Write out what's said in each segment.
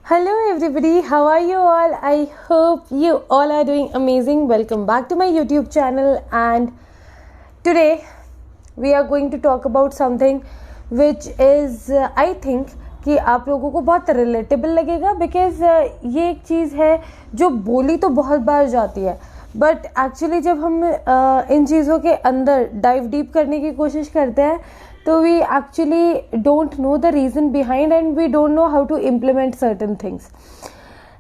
Hello everybody, how are you all? I hope you all are doing amazing. Welcome back to my YouTube channel, and today we are going to talk about something which is I think कि आप लोगों को बहुत relatable लगेगा because ये एक चीज़ है जो बोली तो बहुत बार जाती है, बट एक्चुअली जब हम इन चीज़ों के अंदर डाइव डीप करने की कोशिश करते हैं तो we actually don't know the reason behind and we don't know how to implement certain things.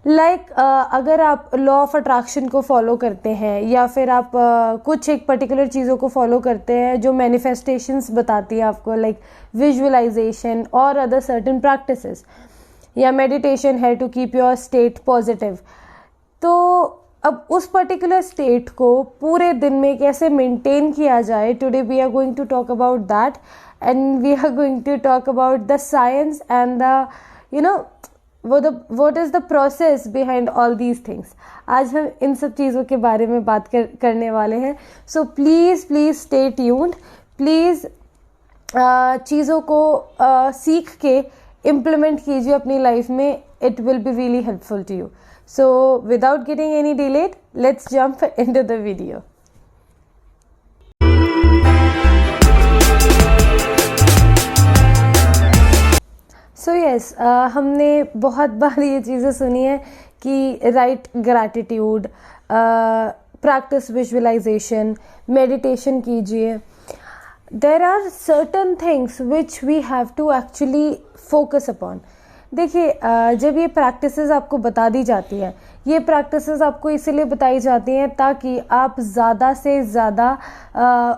Like अगर आप लॉ ऑफ अट्रैक्शन को फॉलो करते हैं या फिर आप कुछ एक पर्टिकुलर चीज़ों को फॉलो करते हैं जो मैनिफेस्टेशंस बताती है आपको, लाइक विजुअलाइजेशन और अदर सर्टन प्रैक्टिसेस या मेडिटेशन है to keep your state positive, तो अब उस पर्टिकुलर स्टेट को पूरे दिन में कैसे मेंटेन किया जाए, today we are going to talk about that and we are going to talk about the science and the what is the process behind all these things. आज हम इन सब चीज़ों के बारे में बात करने वाले हैं. So please stay tuned. Please चीज़ों को सीख के इम्प्लीमेंट कीजिए अपनी लाइफ में. It will be really helpful to you. So without getting any delayed, let's jump into the video. So yes, हमने बहुत बार ये चीज़ें सुनी है कि right gratitude, practice visualization, meditation कीजिए. There are certain things which we have to actually focus upon. देखिए, जब ये प्रैक्टिसेस आपको बता दी जाती है, ये प्रैक्टिसेस आपको इसीलिए बताई जाती हैं ताकि आप ज़्यादा से ज़्यादा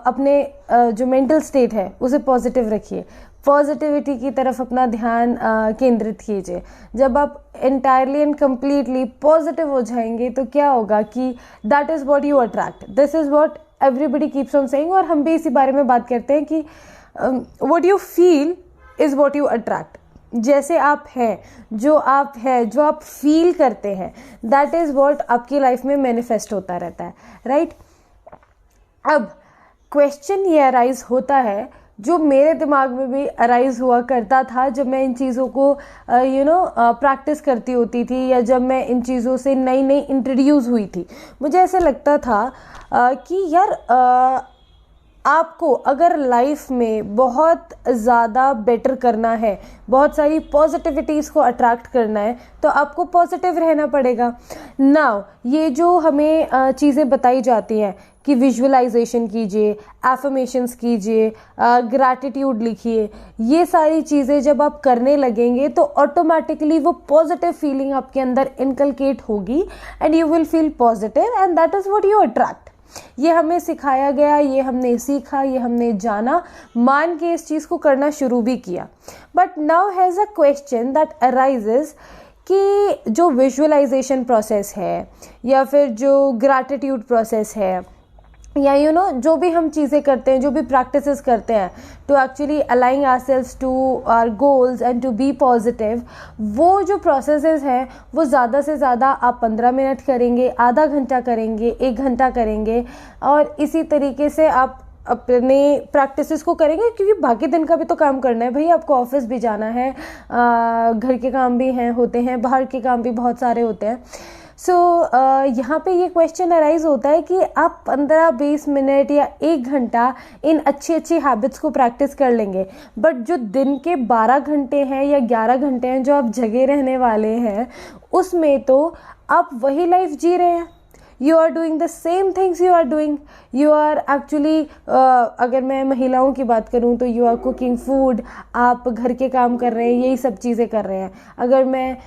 अपने जो मेंटल स्टेट है उसे पॉजिटिव रखिए, पॉजिटिविटी की तरफ अपना ध्यान केंद्रित कीजिए. जब आप एंटायरली एंड कम्प्लीटली पॉजिटिव हो जाएंगे तो क्या होगा कि that is what you attract. This is what everybody keeps on saying, और हम भी इसी बारे में बात करते हैं कि what you feel is what you attract. जैसे आप हैं, जो आप फील करते हैं, दैट इज़ व्हाट आपकी लाइफ में मैनिफेस्ट होता रहता है, राइट. अब क्वेश्चन ये अराइज होता है, जो मेरे दिमाग में भी अराइज हुआ करता था जब मैं इन चीज़ों को प्रैक्टिस करती होती थी या जब मैं इन चीज़ों से नई इंट्रोड्यूस हुई थी. मुझे ऐसे लगता था कि यार आपको अगर लाइफ में बहुत ज़्यादा बेटर करना है, बहुत सारी पॉजिटिविटीज़ को अट्रैक्ट करना है, तो आपको पॉजिटिव रहना पड़ेगा. नाउ ये जो हमें चीज़ें बताई जाती हैं कि विजुअलाइजेशन कीजिए, एफर्मेशंस कीजिए, ग्रैटिट्यूड लिखिए, ये सारी चीज़ें जब आप करने लगेंगे तो ऑटोमेटिकली वो पॉजिटिव फीलिंग आपके अंदर इनकलकेट होगी and you will feel positive and that is what you attract. ये हमें सिखाया गया, ये हमने सीखा, ये हमने जाना, मान के इस चीज़ को करना शुरू भी किया. But now has a question that arises कि जो विजुअलाइजेशन प्रोसेस है या फिर जो ग्रैटिट्यूड प्रोसेस है या जो भी हम चीज़ें करते हैं, जो भी प्रैक्टिसेस करते हैं to actually aligning ourselves to our goals and to be positive, वो जो प्रोसेसेस हैं वो ज़्यादा से ज़्यादा आप 15 मिनट करेंगे, आधा घंटा करेंगे, 1 घंटा करेंगे, और इसी तरीके से आप अपने प्रैक्टिसेस को करेंगे, क्योंकि बाकी दिन का भी तो काम करना है भाई. आपको ऑफिस भी जाना है, घर के काम भी होते हैं, बाहर के काम भी बहुत सारे होते हैं. सो यहाँ पे ये क्वेश्चन अराइज होता है कि आप 15-20 मिनट या 1 घंटा इन अच्छी हैबिट्स को प्रैक्टिस कर लेंगे, बट जो दिन के 12 घंटे हैं या 11 घंटे हैं जो आप जगे रहने वाले हैं, उसमें तो आप वही लाइफ जी रहे हैं. You are doing the same things you are doing. You are actually, अगर मैं महिलाओं की बात करूं तो यू आर कुकिंग फूड, आप घर के काम कर रहे हैं, यही सब चीज़ें कर रहे हैं. अगर मैं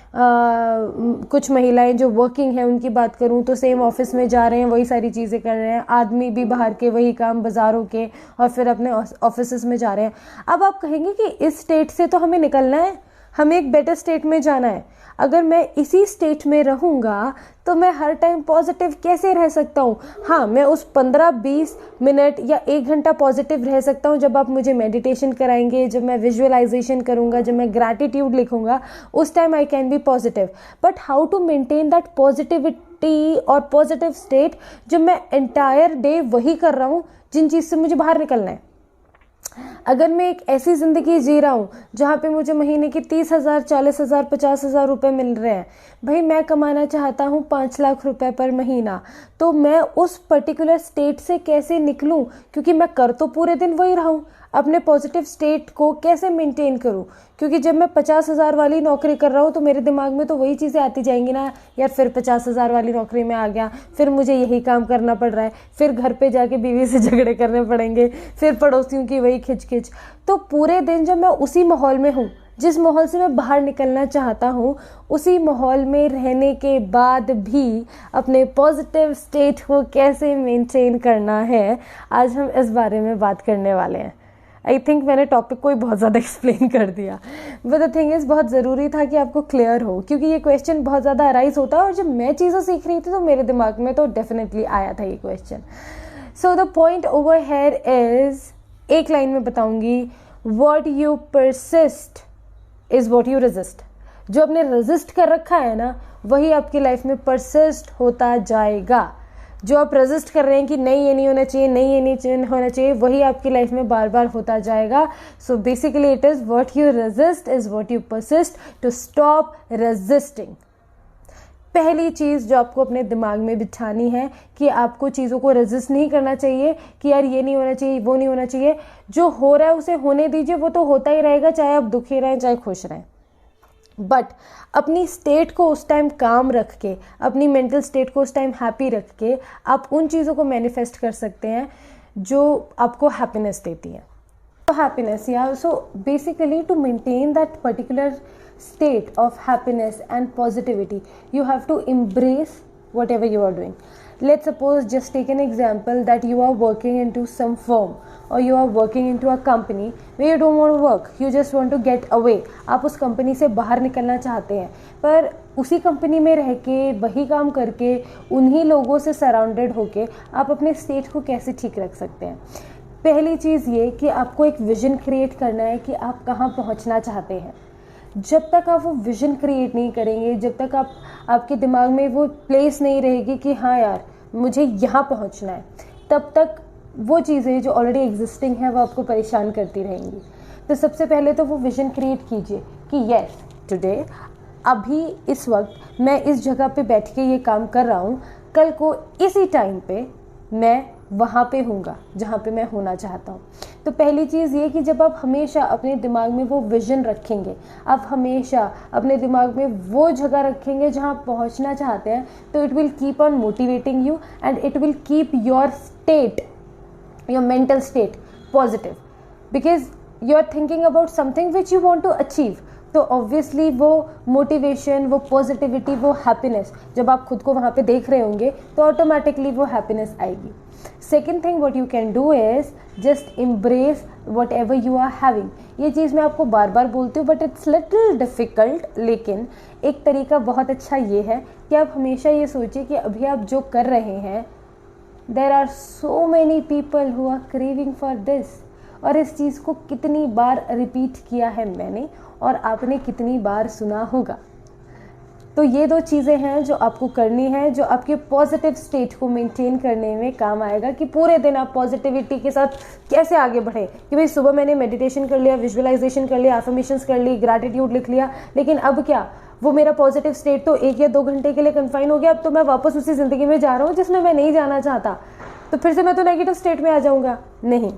कुछ महिलाएं जो वर्किंग हैं उनकी बात करूं तो सेम ऑफिस में जा रहे हैं, वही सारी चीज़ें कर रहे हैं. आदमी भी बाहर के वही काम, बाज़ारों के, और फिर अपने ऑफिस में जा रहे हैं. अब आप कहेंगे कि इस स्टेट से तो हमें निकलना है, हमें एक बेटर स्टेट में जाना है. अगर मैं इसी स्टेट में रहूँगा तो मैं हर टाइम पॉजिटिव कैसे रह सकता हूँ? हाँ, मैं उस 15-20 मिनट या 1 घंटा पॉजिटिव रह सकता हूँ जब आप मुझे मेडिटेशन कराएंगे, जब मैं विजुअलाइजेशन करूँगा, जब मैं ग्रैटिट्यूड लिखूँगा, उस time I can be positive. But how to maintain that positivity और पॉजिटिव स्टेट जब मैं एंटायर डे वही कर रहा हूँ जिन चीज़ से मुझे बाहर निकलना है? अगर मैं एक ऐसी ज़िंदगी जी रहा हूँ जहाँ पे मुझे महीने की 30,000, 40,000, 50,000 रुपये मिल रहे हैं, भाई मैं कमाना चाहता हूँ 5 लाख रुपए पर महीना, तो मैं उस पर्टिकुलर स्टेट से कैसे निकलूँ? क्योंकि मैं कर तो पूरे दिन वही रहा हूँ, अपने पॉजिटिव स्टेट को कैसे मेंटेन करूँ? क्योंकि जब मैं 50,000 वाली नौकरी कर रहा हूँ तो मेरे दिमाग में तो वही चीज़ें आती जाएंगी ना, यार फिर 50,000 वाली नौकरी में आ गया, फिर मुझे यही काम करना पड़ रहा है, फिर घर पे जाके बीवी से झगड़े करने पड़ेंगे, फिर पड़ोसियों की वही खिचखिच। तो पूरे दिन जब मैं उसी माहौल में हूँ, जिस माहौल से मैं बाहर निकलना चाहता हूँ, उसी माहौल में रहने के बाद भी अपने पॉजिटिव स्टेट को कैसे मेंटेन करना है, आज हम इस बारे में बात करने वाले हैं। आई थिंक मैंने टॉपिक को ही बहुत ज़्यादा एक्सप्लेन कर दिया, बट द थिंग इज़ बहुत ज़रूरी था कि आपको क्लियर हो, क्योंकि ये क्वेश्चन बहुत ज़्यादा अराइज होता है और जब मैं चीज़ें सीख रही थी तो मेरे दिमाग में तो डेफिनेटली आया था ये question. So the point over here is, एक लाइन में बताऊंगी, what you persist is what you resist. जो आपने रेजिस्ट कर रखा है ना, वही आपकी लाइफ में परसिस्ट होता जाएगा। जो आप रेजिस्ट कर रहे हैं कि नहीं ये नहीं होना चाहिए, नहीं ये नहीं होना चाहिए, वही आपकी लाइफ में बार बार होता जाएगा। So basically it is what you resist is what you persist, to stop resisting. पहली चीज़ जो आपको अपने दिमाग में बिठानी है कि आपको चीज़ों को रेजिस्ट नहीं करना चाहिए कि यार ये नहीं होना चाहिए, वो नहीं होना चाहिए। जो हो रहा है उसे होने दीजिए, वो तो होता ही रहेगा, चाहे आप दुखी रहें चाहे खुश रहें। बट अपनी स्टेट को उस टाइम काम रख के, अपनी मेंटल स्टेट को उस टाइम हैप्पी रख के आप उन चीज़ों को मैनिफेस्ट कर सकते हैं जो आपको हैप्पीनेस देती हैं। तो हैप्पीनेस, या so basically to maintain that particular state of happiness and positivity, you have to embrace whatever you are doing. Let's suppose, just take an example that you are working into some firm or you are working into a company where you don't want to work, you just want to get away. आप उस company से बाहर निकलना चाहते हैं, पर उसी company में रह के वही काम करके उन्हीं लोगों से सराउंडेड होके आप अपने स्टेट को कैसे ठीक रख सकते हैं? पहली चीज़ ये कि आपको एक विजन क्रिएट करना है कि आप कहाँ पहुँचना चाहते हैं। जब तक आप वो विजन क्रिएट नहीं करेंगे, जब तक आपके दिमाग में वो प्लेस नहीं रहेगी कि हाँ यार मुझे यहाँ पहुँचना है, तब तक वो चीज़ें जो ऑलरेडी एग्जिस्टिंग है वो आपको परेशान करती रहेंगी। तो सबसे पहले तो वो विजन क्रिएट कीजिए कि यस टुडे, अभी इस वक्त मैं इस जगह पे बैठ के ये काम कर रहा हूँ, कल को इसी टाइम पे मैं वहाँ पे हूँगा जहाँ पे मैं होना चाहता हूँ। तो पहली चीज़ ये कि जब आप हमेशा अपने दिमाग में वो विजन रखेंगे, आप हमेशा अपने दिमाग में वो जगह रखेंगे जहाँ आप पहुँचना चाहते हैं, तो it will keep on motivating you and it will keep your state, your mental state positive, because you are thinking about something which you want to achieve. तो ऑब्वियसली वो मोटिवेशन, वो पॉजिटिविटी, वो हैप्पीनेस जब आप खुद को वहाँ पे देख रहे होंगे तो ऑटोमेटिकली वो हैप्पीनेस आएगी। Second thing what you can do is just embrace whatever you are having. ये चीज़ मैं आपको बार बार बोलती हूँ बट इट्स लिटिल डिफ़िकल्ट, लेकिन एक तरीका बहुत अच्छा ये है कि आप हमेशा ये सोचिए कि अभी आप जो कर रहे हैं, there are so many people who are craving for this. और इस चीज़ को कितनी बार रिपीट किया है मैंने और आपने कितनी बार सुना होगा। तो ये दो चीज़ें हैं जो आपको करनी है, जो आपके पॉजिटिव स्टेट को मेंटेन करने में काम आएगा कि पूरे दिन आप पॉजिटिविटी के साथ कैसे आगे बढ़े। कि भाई सुबह मैंने मेडिटेशन कर लिया, विजुअलाइजेशन कर लिया, एफर्मेशंस कर ली, ग्रैटिट्यूड लिख लिया, लेकिन अब क्या, वो मेरा पॉजिटिव स्टेट तो 1 या 2 घंटे के लिए कन्फाइन हो गया, अब तो मैं वापस उसी ज़िंदगी में जा रहा हूँ जिसमें मैं नहीं जाना चाहता, तो फिर से मैं तो नेगेटिव स्टेट में आ जाऊँगा। नहीं,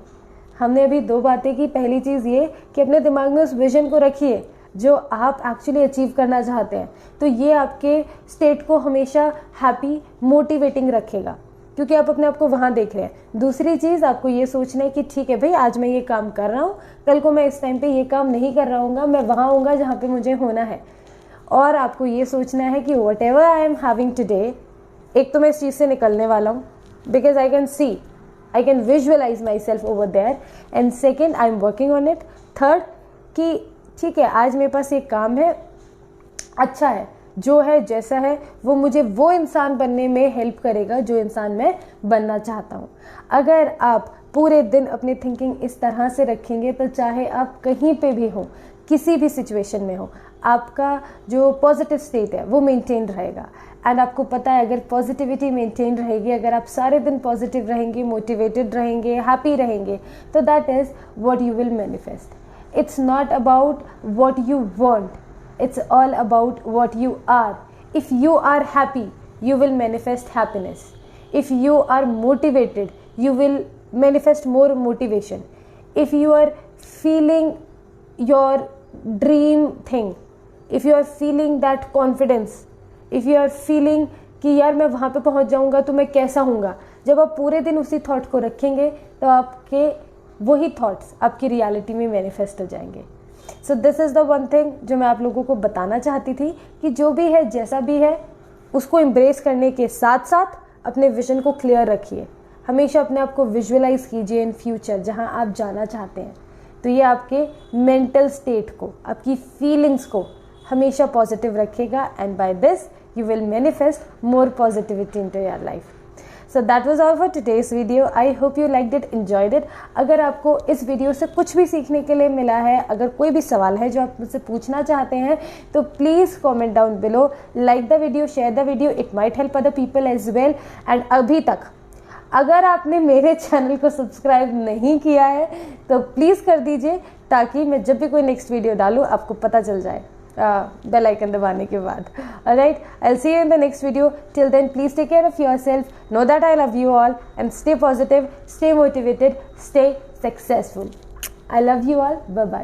हमने अभी 2 बातें की। पहली चीज़ ये कि अपने दिमाग में उस विजन को रखिए जो आप एक्चुअली अचीव करना चाहते हैं, तो ये आपके स्टेट को हमेशा हैप्पी, मोटिवेटिंग रखेगा क्योंकि आप अपने आप को वहाँ देख रहे हैं। दूसरी चीज़ आपको ये सोचना है कि ठीक है भाई, आज मैं ये काम कर रहा हूँ, कल को मैं इस टाइम पे ये काम नहीं कर रहा हूँगा, मैं वहाँ हूँगा जहाँ पे मुझे होना है। और आपको ये सोचना है कि whatever I am having today, एक तो मैं इस चीज़ से निकलने वाला हूँ because I can see, I can visualise myself over there, and second I am working on it. Third कि ठीक है, आज मेरे पास एक काम है, अच्छा है, जो है जैसा है वो मुझे वो इंसान बनने में हेल्प करेगा जो इंसान मैं बनना चाहता हूँ। अगर आप पूरे दिन अपनी थिंकिंग इस तरह से रखेंगे तो चाहे आप कहीं पे भी हो, किसी भी सिचुएशन में हो, आपका जो पॉजिटिव स्टेट है वो मेंटेन रहेगा। एंड आपको पता है अगर पॉजिटिविटी मेंटेन रहेगी, अगर आप सारे दिन पॉजिटिव रहेंगे, मोटिवेटेड रहेंगे, हैप्पी रहेंगे, तो that is what you will manifest. It's not about what you want, it's all about what you are. If you are happy, you will manifest happiness. If you are motivated, you will manifest more motivation. If you are feeling your dream thing, if you are feeling that confidence, if you are feeling कि यार मैं वहाँ पे पहुँच जाऊँगा तो मैं कैसा हूँगा, जब आप पूरे दिन उसी थॉट को रखेंगे तो आपके वही थॉट्स आपकी रियलिटी में मैनिफेस्ट हो जाएंगे। So this is the one thing जो मैं आप लोगों को बताना चाहती थी कि जो भी है जैसा भी है उसको एम्ब्रेस करने के साथ साथ अपने विजन को क्लियर रखिए। हमेशा अपने आप को विजुअलाइज कीजिए इन फ्यूचर जहां आप जाना चाहते हैं, तो ये आपके मेंटल स्टेट को, आपकी फीलिंग्स को हमेशा पॉजिटिव रखेगा and by this you will manifest more positivity into your life. So that was all for today's video. I hope you liked it, enjoyed it. अगर आपको इस वीडियो से कुछ भी सीखने के लिए मिला है, अगर कोई भी सवाल है जो आप मुझसे पूछना चाहते हैं, तो please comment down below, like the video, share the video, it might help other people as well. And अभी तक अगर आपने मेरे चैनल को सब्सक्राइब नहीं किया है तो प्लीज़ कर दीजिए, ताकि मैं जब भी कोई नेक्स्ट वीडियो डालूँ आपको पता चल जाए बेल आइकन दबाने के बाद। Alright, I will see you in the next video. Till then please take care of yourself, know that I love you all and stay positive, stay motivated, stay successful. I love you all, bye bye.